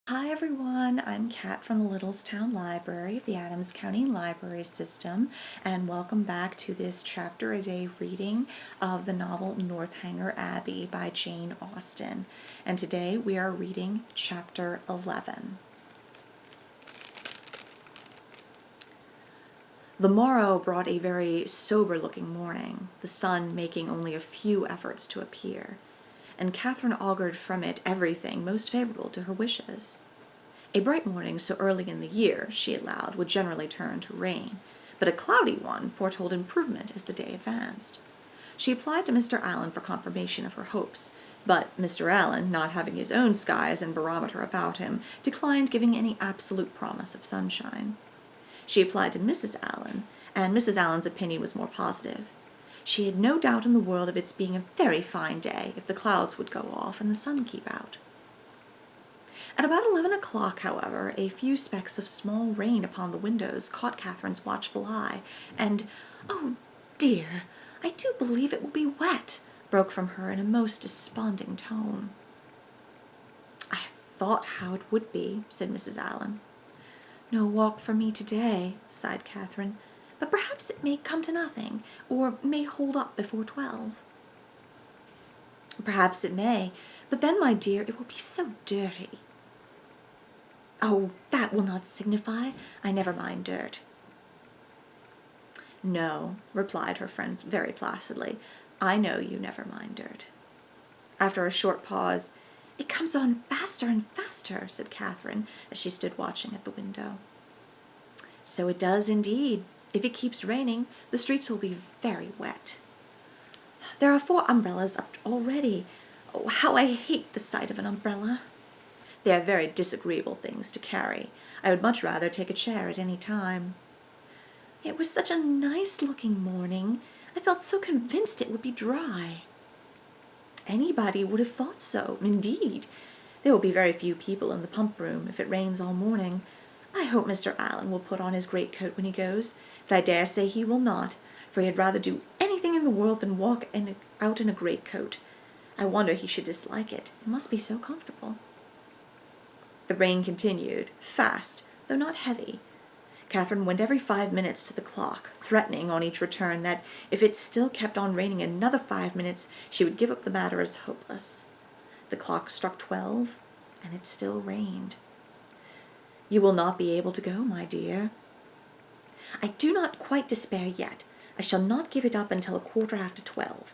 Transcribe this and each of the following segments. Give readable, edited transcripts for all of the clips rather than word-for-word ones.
Hi everyone, I'm Kat from the Littlestown Library of the Adams County Library System, and welcome back to this chapter-a-day reading of the novel Northanger Abbey by Jane Austen. And today we are reading chapter 11. The morrow brought a very sober-looking morning, the sun making only a few efforts to appear, and Catherine augured from it everything most favorable to her wishes. A bright morning so early in the year, she allowed, would generally turn to rain, but a cloudy one foretold improvement as the day advanced. She applied to Mr. Allen for confirmation of her hopes, but Mr. Allen, not having his own skies and barometer about him, declined giving any absolute promise of sunshine. She applied to Mrs. Allen, and Mrs. Allen's opinion was more positive. She had no doubt in the world of its being a very fine day if the clouds would go off and the sun keep out. At about 11 o'clock, however, a few specks of small rain upon the windows caught Catherine's watchful eye, and, "Oh, dear, I do believe it will be wet," broke from her in a most desponding tone. "I thought how it would be," said Mrs. Allen. "No walk for me today," sighed Catherine, "but perhaps it may come to nothing, or may hold up before 12. "Perhaps it may, but then, my dear, it will be so dirty." "Oh, that will not signify. I never mind dirt." "No," replied her friend very placidly. "I know you never mind dirt." After a short pause, "It comes on faster and faster," said Catherine, as she stood watching at the window. "So it does indeed. If it keeps raining, the streets will be very wet. There are 4 umbrellas up already. Oh, how I hate the sight of an umbrella. They are very disagreeable things to carry. I would much rather take a chair at any time. It was such a nice-looking morning. I felt so convinced it would be dry." "Anybody would have thought so, indeed. There will be very few people in the pump-room if it rains all morning. I hope Mr. Allen will put on his greatcoat when he goes, but I dare say he will not, for he'd rather do anything in the world than walk out in a greatcoat. I wonder he should dislike it. It must be so comfortable." The rain continued, fast, though not heavy. Catherine went every 5 minutes to the clock, threatening on each return that if it still kept on raining another 5 minutes, she would give up the matter as hopeless. The clock struck 12, and it still rained. "You will not be able to go, my dear." "I do not quite despair yet. I shall not give it up until 12:15.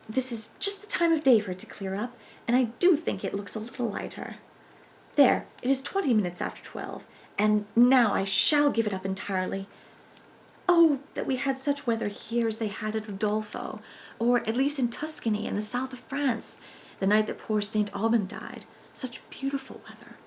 This is just the time of day for it to clear up, and I do think it looks a little lighter. There, it is 20 minutes after 12, and now I shall give it up entirely. Oh, that we had such weather here as they had at Udolpho, or at least in Tuscany and the south of France, the night that poor St. Alban died. Such beautiful weather."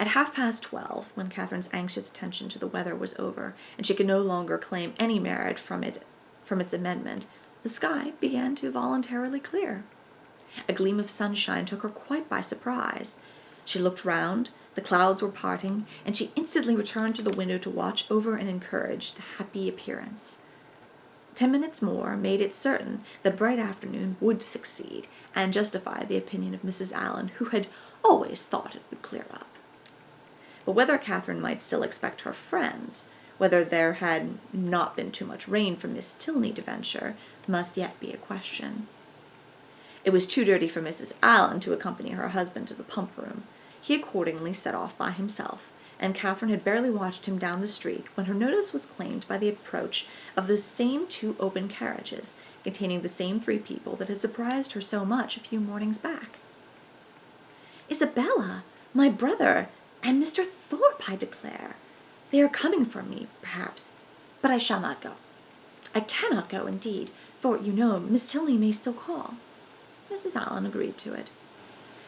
At 12:30, when Catherine's anxious attention to the weather was over, and she could no longer claim any merit from its amendment, the sky began to voluntarily clear. A gleam of sunshine took her quite by surprise. She looked round, the clouds were parting, and she instantly returned to the window to watch over and encourage the happy appearance. 10 minutes more made it certain the bright afternoon would succeed, and justify the opinion of Mrs. Allen, who had always thought it would clear up. But whether Catherine might still expect her friends, whether there had not been too much rain for Miss Tilney to venture, must yet be a question. It was too dirty for Mrs. Allen to accompany her husband to the pump-room. He accordingly set off by himself, and Catherine had barely watched him down the street when her notice was claimed by the approach of those same 2 open carriages, containing the same 3 people that had surprised her so much a few mornings back. "Isabella, my brother, and Mr. Thorpe, I declare. They are coming for me, perhaps, but I shall not go. I cannot go, indeed, for, you know, Miss Tilney may still call." Mrs. Allen agreed to it.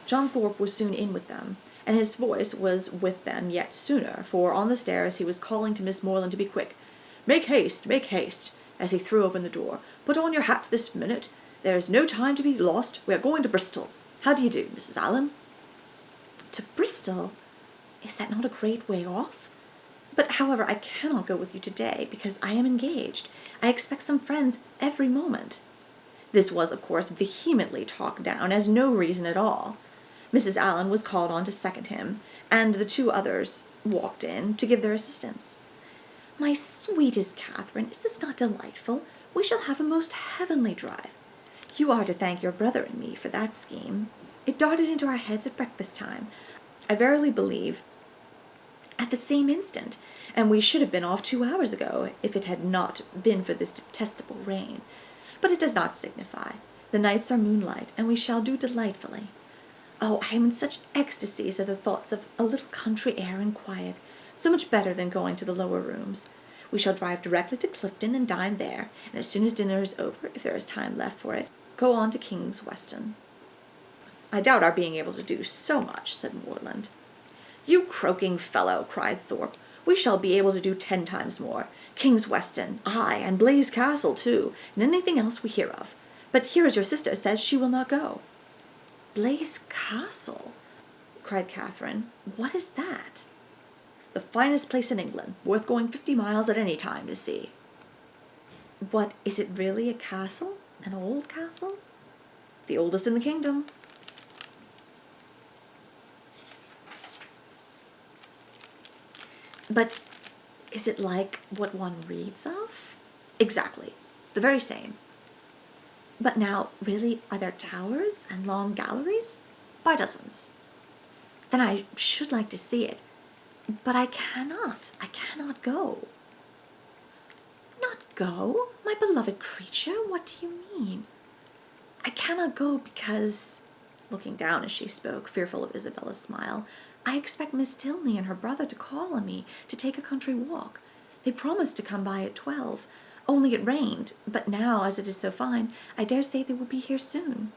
John Thorpe was soon in with them, and his voice was with them yet sooner, for on the stairs he was calling to Miss Moreland to be quick. Make haste," as he threw open the door. "Put on your hat this minute. There is no time to be lost. We are going to Bristol. How do you do, Mrs. Allen?" "To Bristol? Is that not a great way off? But, however, I cannot go with you today, because I am engaged. I expect some friends every moment." This was, of course, vehemently talked down as no reason at all. Mrs. Allen was called on to second him, and the two others walked in to give their assistance. "My sweetest Catherine, is this not delightful? We shall have a most heavenly drive. You are to thank your brother and me for that scheme. It darted into our heads at breakfast time, I verily believe, at the same instant, and we should have been off 2 hours ago, if it had not been for this detestable rain. But it does not signify. The nights are moonlight, and we shall do delightfully. Oh, I am in such ecstasies at the thoughts of a little country air and quiet, so much better than going to the lower rooms. We shall drive directly to Clifton and dine there, and as soon as dinner is over, if there is time left for it, go on to King's Weston." "I doubt our being able to do so much," said Morland. "You croaking fellow," cried Thorpe. "We shall be able to do 10 times more. King's Weston, aye, and Blaise Castle too, and anything else we hear of. But here is your sister says she will not go." "Blaise Castle?" cried Catherine. "What is that?" "The finest place in England, worth going 50 miles at any time to see." "What, is it really a castle? An old castle?" "The oldest in the kingdom." "But is it like what one reads of?" "Exactly. The very same." "But now, really, are there towers and long galleries?" "By dozens." "Then I should like to see it. But I cannot go." "Not go? My beloved creature, what do you mean?" "I cannot go because," looking down as she spoke, fearful of Isabella's smile, "I expect Miss Tilney and her brother to call on me to take a country walk. They promised to come by at 12, only it rained, but now, as it is so fine, I dare say they will be here soon."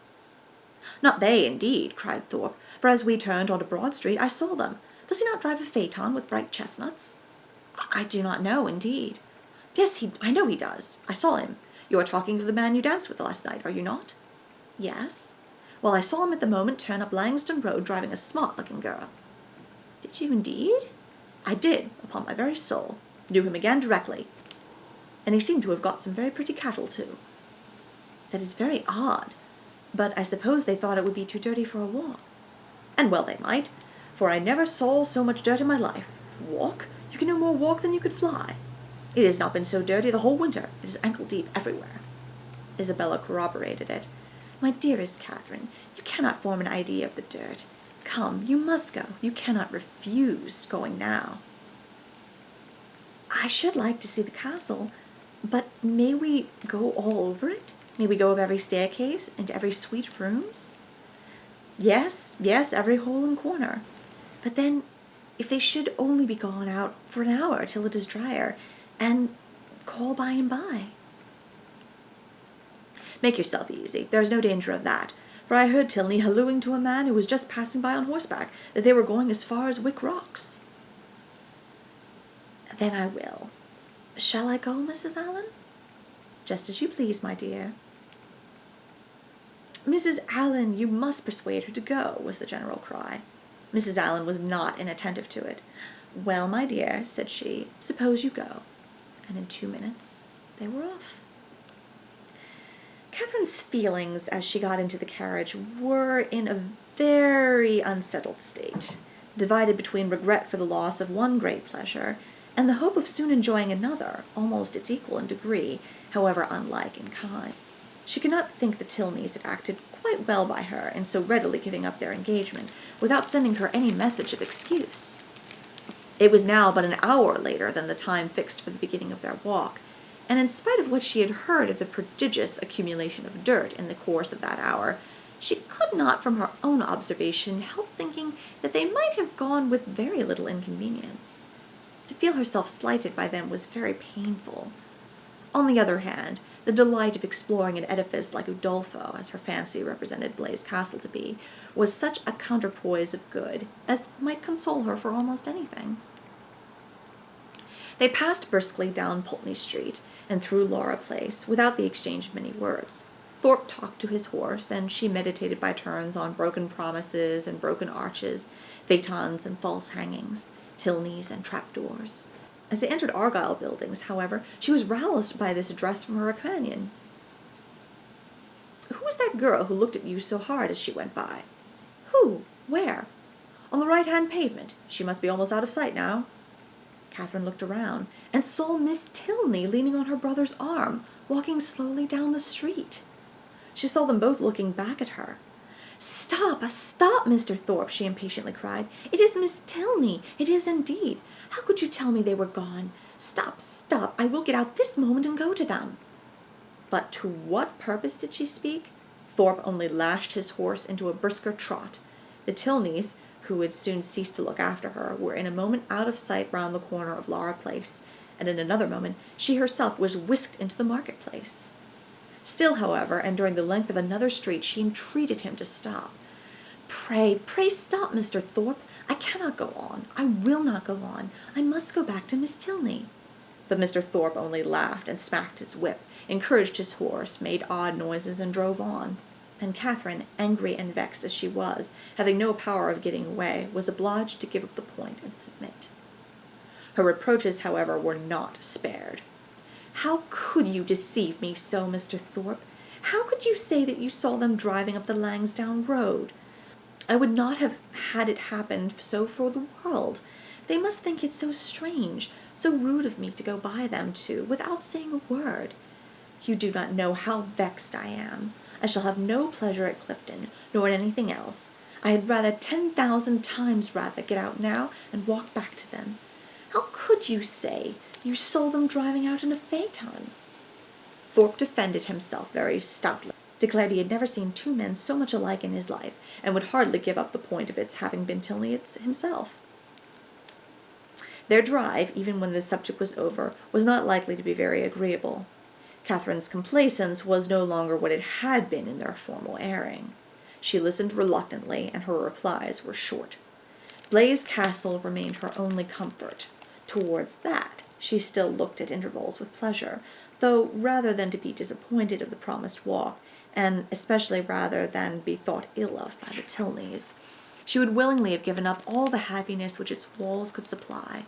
"Not they, indeed," cried Thorpe, "for as we turned onto Broad Street, I saw them. Does he not drive a phaeton with bright chestnuts?" "I do not know, indeed." "Yes, I know he does. I saw him. You are talking of the man you danced with last night, are you not?" "Yes." "Well, I saw him at the moment turn up Langston Road driving a smart-looking girl." "Did you indeed?" "I did, upon my very soul. Knew him again directly. And he seemed to have got some very pretty cattle, too." "That is very odd. But I suppose they thought it would be too dirty for a walk." "And well they might, for I never saw so much dirt in my life. Walk? You can no more walk than you could fly. It has not been so dirty the whole winter. It is ankle-deep everywhere." Isabella corroborated it. "My dearest Catherine, you cannot form an idea of the dirt. Come, you must go. You cannot refuse going now." "I should like to see the castle, but may we go all over it? May we go up every staircase, into every suite of rooms?" Yes, every hole and corner. But then, if they should only be gone out for an hour till it is drier, and call by and by?" "Make yourself easy. There is no danger of that, for I heard Tilney hallooing to a man who was just passing by on horseback that they were going as far as Wick Rocks." "Then I will. Shall I go, Mrs. Allen?" "Just as you please, my dear." "Mrs. Allen, you must persuade her to go," was the general cry. Mrs. Allen was not inattentive to it. "Well, my dear," said she, "suppose you go." And in 2 minutes they were off. Catherine's feelings as she got into the carriage were in a very unsettled state, divided between regret for the loss of one great pleasure and the hope of soon enjoying another, almost its equal in degree, however unlike in kind. She could not think the Tilneys had acted quite well by her in so readily giving up their engagement, without sending her any message of excuse. It was now but an hour later than the time fixed for the beginning of their walk, and in spite of what she had heard of the prodigious accumulation of dirt in the course of that hour, she could not, from her own observation, help thinking that they might have gone with very little inconvenience. To feel herself slighted by them was very painful. On the other hand, the delight of exploring an edifice like Udolpho, as her fancy represented Blaise Castle to be, was such a counterpoise of good as might console her for almost anything. They passed briskly down Pulteney Street and through Laura Place without the exchange of many words. Thorpe talked to his horse, and she meditated by turns on broken promises and broken arches, phaetons and false hangings, Tilneys and trapdoors. As they entered Argyle Buildings, however, she was roused by this address from her companion. "Who was that girl who looked at you so hard as she went by?" "Who? Where? On the right-hand pavement. She must be almost out of sight now. Catherine looked around and saw Miss Tilney leaning on her brother's arm, walking slowly down the street. She saw them both looking back at her. "Stop, stop, Mr. Thorpe," she impatiently cried. "It is Miss Tilney. It is indeed. How could you tell me they were gone? Stop, stop. I will get out this moment and go to them." But to what purpose did she speak? Thorpe only lashed his horse into a brisker trot. The Tilneys, who would soon cease to look after her, were in a moment out of sight round the corner of Laura Place, and in another moment she herself was whisked into the market-place. Still, however, and during the length of another street, she entreated him to stop. "Pray, pray stop, Mr. Thorpe. I cannot go on. I will not go on. I must go back to Miss Tilney." But Mr. Thorpe only laughed and smacked his whip, encouraged his horse, made odd noises, and drove on. And Catherine, angry and vexed as she was, having no power of getting away, was obliged to give up the point and submit. Her reproaches, however, were not spared. "How could you deceive me so, Mr. Thorpe? How could you say that you saw them driving up the Langsdown Road? I would not have had it happen so for the world. They must think it so strange, so rude of me to go by them, too, without saying a word. You do not know how vexed I am. I shall have no pleasure at Clifton, nor in anything else. I had rather 10,000 times rather get out now and walk back to them. How could you say you saw them driving out in a phaeton?" Thorpe defended himself very stoutly, declared he had never seen two men so much alike in his life, and would hardly give up the point of its having been Tilney himself. Their drive, even when the subject was over, was not likely to be very agreeable. Catherine's complaisance was no longer what it had been in their formal airing. She listened reluctantly, and her replies were short. Blaise Castle remained her only comfort. Towards that she still looked at intervals with pleasure, though rather than to be disappointed of the promised walk, and especially rather than be thought ill of by the Tilneys, she would willingly have given up all the happiness which its walls could supply.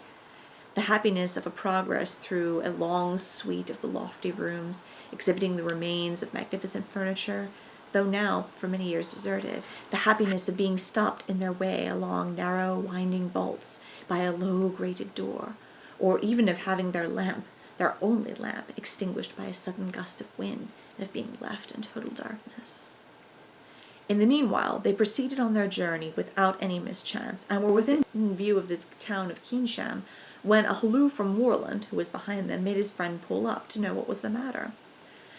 The happiness of a progress through a long suite of the lofty rooms, exhibiting the remains of magnificent furniture, though now for many years deserted, the happiness of being stopped in their way along narrow winding vaults by a low grated door, or even of having their lamp, their only lamp, extinguished by a sudden gust of wind, and of being left in total darkness. In the meanwhile, they proceeded on their journey without any mischance, and were within view of the town of Keynsham, when a halloo from Moreland, who was behind them, made his friend pull up to know what was the matter.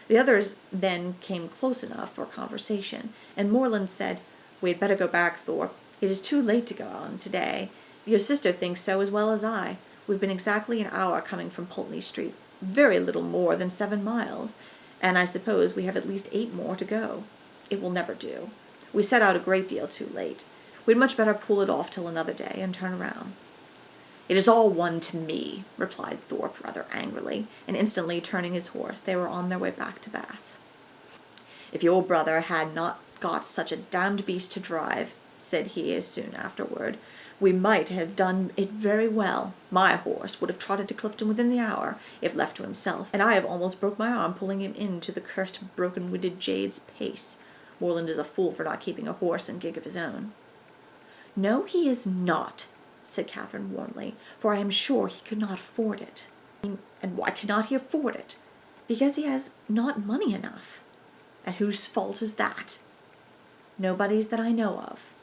The others then came close enough for conversation, and Moreland said, "We had better go back, Thorpe. It is too late to go on today. Your sister thinks so as well as I. We've been exactly an hour coming from Pulteney Street, very little more than 7 miles, and I suppose we have at least 8 more to go. It will never do. We set out a great deal too late. We'd much better pull it off till another day and turn around." "It is all one to me," replied Thorpe rather angrily, and instantly turning his horse, they were on their way back to Bath. "If your brother had not got such a damned beast to drive," said he as soon afterward, "we might have done it very well. My horse would have trotted to Clifton within the hour, if left to himself, and I have almost broke my arm pulling him into the cursed broken-winded jade's pace. Moreland is a fool for not keeping a horse and gig of his own." "No, he is not," said Catherine warmly, "for I am sure he could not afford it." "And why cannot he afford it?" "Because he has not money enough." "And whose fault is that?" "Nobody's that I know of."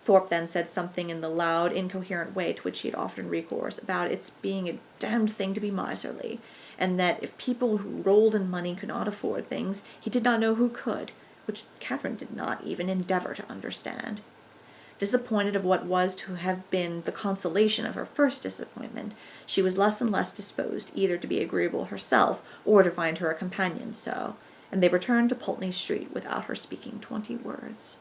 Thorpe then said something in the loud, incoherent way to which he had often recourse, about its being a damned thing to be miserly, and that if people who rolled in money could not afford things, he did not know who could, which Catherine did not even endeavor to understand. Disappointed of what was to have been the consolation of her first disappointment, she was less and less disposed either to be agreeable herself or to find her a companion so, and they returned to Pulteney Street without her speaking 20 words.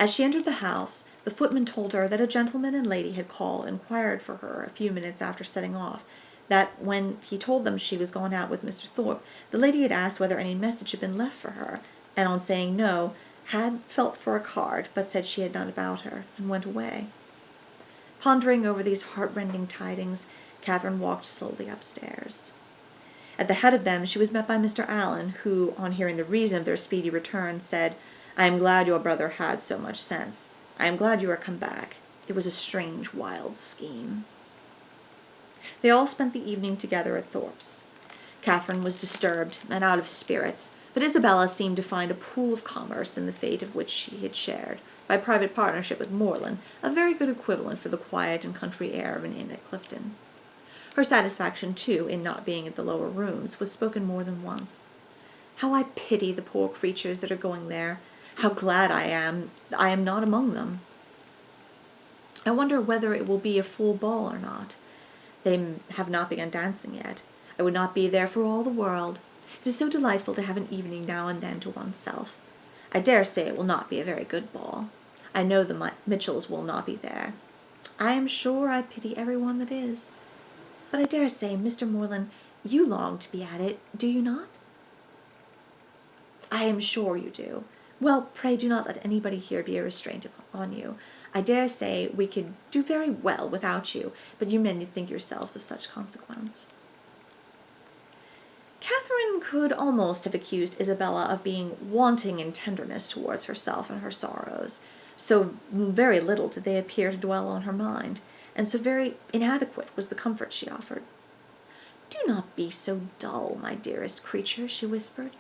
As she entered the house, the footman told her that a gentleman and lady had called and inquired for her a few minutes after setting off, that when he told them she was gone out with Mr. Thorpe, the lady had asked whether any message had been left for her, and on saying no, had felt for a card, but said she had none about her, and went away. Pondering over these heart-rending tidings, Catherine walked slowly upstairs. At the head of them she was met by Mr. Allen, who, on hearing the reason of their speedy return, said, I am glad your brother had so much sense. I am glad you are come back. It was a strange, wild scheme. They all spent the evening together at Thorpe's. Catherine was disturbed and out of spirits, but Isabella seemed to find a pool of commerce in the fate of which she had shared, by private partnership with Moreland, a very good equivalent for the quiet and country air of an inn at Clifton. Her satisfaction, too, in not being at the lower rooms, was spoken more than once. How I pity the poor creatures that are going there. How glad I am not among them. I wonder whether it will be a full ball or not. They have not begun dancing yet. I would not be there for all the world. It is so delightful to have an evening now and then to oneself. I dare say it will not be a very good ball. I know the Mitchells will not be there. I am sure I pity every one that is. But I dare say, Mr. Moreland, you long to be at it, do you not? I am sure you do. Well, pray do not let anybody here be a restraint upon you. I dare say we could do very well without you, but you men think yourselves of such consequence. Catherine could almost have accused Isabella of being wanting in tenderness towards herself and her sorrows. So very little did they appear to dwell on her mind, and so very inadequate was the comfort she offered. "Do not be so dull, my dearest creature," she whispered.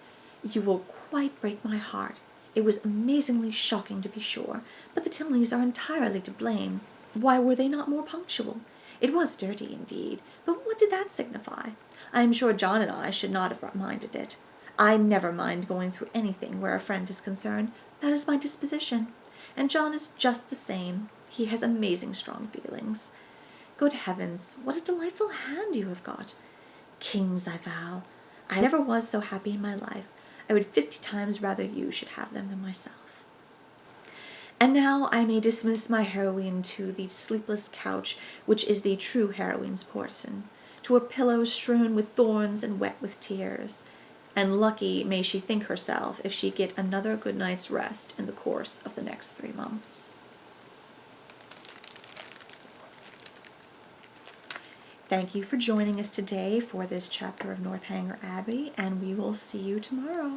"You will quite break my heart. It was amazingly shocking, to be sure, but the Tilneys are entirely to blame. Why were they not more punctual? It was dirty, indeed, but what did that signify? I am sure John and I should not have minded it. I never mind going through anything where a friend is concerned. That is my disposition. And John is just the same. He has amazing strong feelings. Good heavens, what a delightful hand you have got. Kings, I vow. I never was so happy in my life. I would 50 times rather you should have them than myself. And now I may dismiss my heroine to the sleepless couch, which is the true heroine's portion, to a pillow strewn with thorns and wet with tears, and lucky may she think herself if she get another good night's rest in the course of the next 3 months. Thank you for joining us today for this chapter of Northanger Abbey, and we will see you tomorrow.